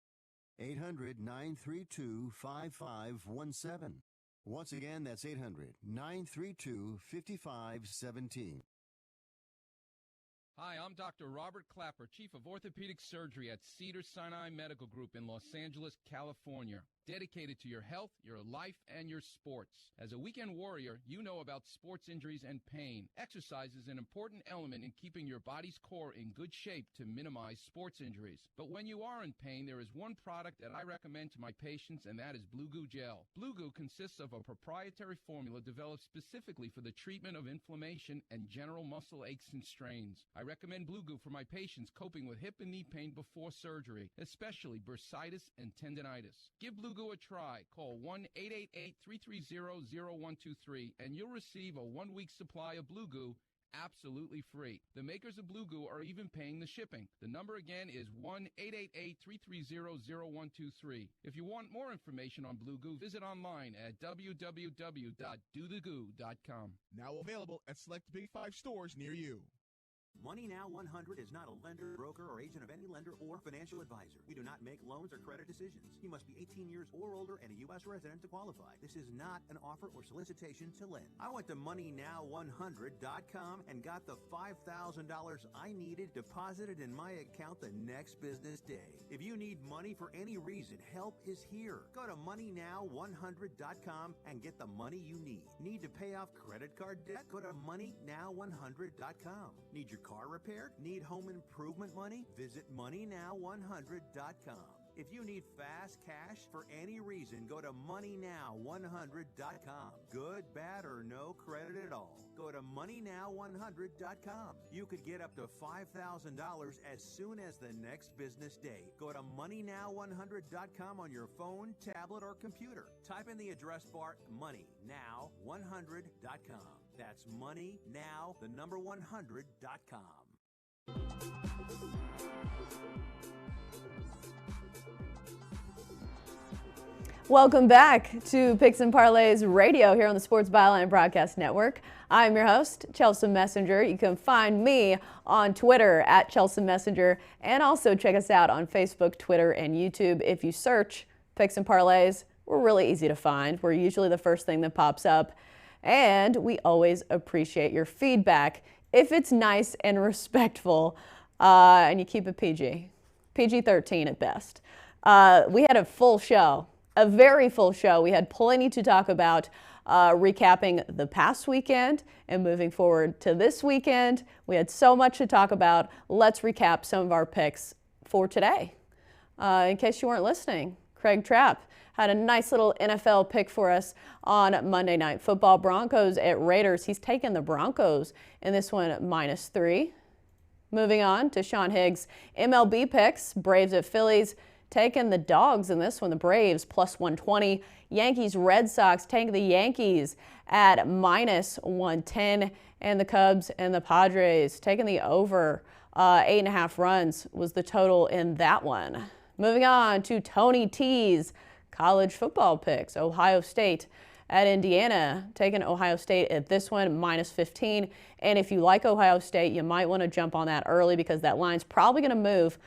800-932-5517. Once again, that's 800-932-5517. Hi, I'm Dr. Robert Clapper, Chief of Orthopedic Surgery at Cedars-Sinai Medical Group in Los Angeles, California. Dedicated to your health, your life, and your sports. As a weekend warrior, you know about sports injuries and pain. Exercise is an important element in keeping your body's core in good shape to minimize sports injuries. But when you are in pain, there is one product that I recommend to my patients, and that is Blue Goo Gel. Blue Goo consists of a proprietary formula developed specifically for the treatment of inflammation and general muscle aches and strains. I recommend Blue Goo for my patients coping with hip and knee pain before surgery, especially bursitis and tendinitis. Give Blue Goo a try. Call 1-888-330-0123 and you'll receive a 1-week supply of Blue Goo absolutely free. The makers of Blue Goo are even paying the shipping. The number again is 1-888-330-0123. If you want more information on Blue Goo, visit online at www.dothegoo.com. Now available at select Big 5 stores near you. Money Now 100 is not a lender, broker, or agent of any lender or financial advisor. We do not make loans or credit decisions. You must be 18 years or older and a U.S. resident to qualify. This is not an offer or solicitation to lend. I went to MoneyNow100.com and got the $5,000 I needed deposited in my account the next business day. If you need money for any reason, help is here. Go to MoneyNow100.com and get the money you need. Need to pay off credit card debt? Go to MoneyNow100.com. Need your car repaired? Need home improvement money? Visit MoneyNow100.com. If you need fast cash for any reason, go to MoneyNow100.com. Good, bad, or no credit at all. Go to MoneyNow100.com. You could get up to $5,000 as soon as the next business day. Go to MoneyNow100.com on your phone, tablet, or computer. Type in the address bar MoneyNow100.com. That's MoneyNow100.com. Welcome back to Picks and Parlays Radio here on the Sports Byline Broadcast Network. I'm your host, Chelsa Messinger. You can find me on Twitter at Chelsa Messinger, and also check us out on Facebook, Twitter, and YouTube. If you search Picks and Parlays, we're really easy to find. We're usually the first thing that pops up, and we always appreciate your feedback if it's nice and respectful, and you keep it PG-13 at best. We had a full show. A very full show. We had plenty to talk about, recapping the past weekend and moving forward to this weekend. We had so much to talk about. Let's recap some of our picks for today. In case you weren't listening, Craig Trapp had a nice little NFL pick for us on Monday Night Football. Broncos at Raiders. He's taken the Broncos in this one -3. Moving on to Sean Higgs' MLB picks. Braves at Phillies. Taking the Dogs in this one, the Braves +120. Yankees, Red Sox, taking the Yankees at -110. And the Cubs and the Padres taking the over. 8.5 runs was the total in that one. Moving on to Tony T's college football picks. Ohio State at Indiana, taking Ohio State at this one, -15. And if you like Ohio State, you might want to jump on that early because that line's probably going to move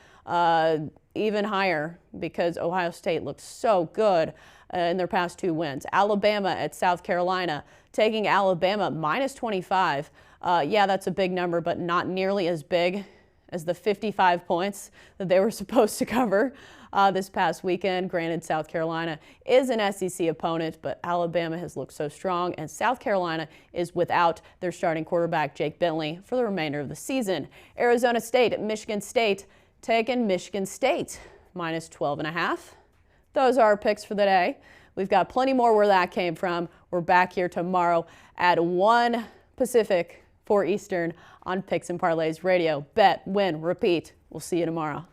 even higher because Ohio State looks so good in their past 2 wins. Alabama at South Carolina, taking Alabama -25. Yeah, that's a big number, but not nearly as big as the 55 points that they were supposed to cover this past weekend. Granted, South Carolina is an SEC opponent, but Alabama has looked so strong, and South Carolina is without their starting quarterback, Jake Bentley, for the remainder of the season. Arizona State at Michigan State, taking Michigan State -12.5. Those are our picks for the day. We've got plenty more where that came from. We're back here tomorrow at 1 Pacific, 4 Eastern on Picks and Parlays Radio. Bet, win, repeat. We'll see you tomorrow.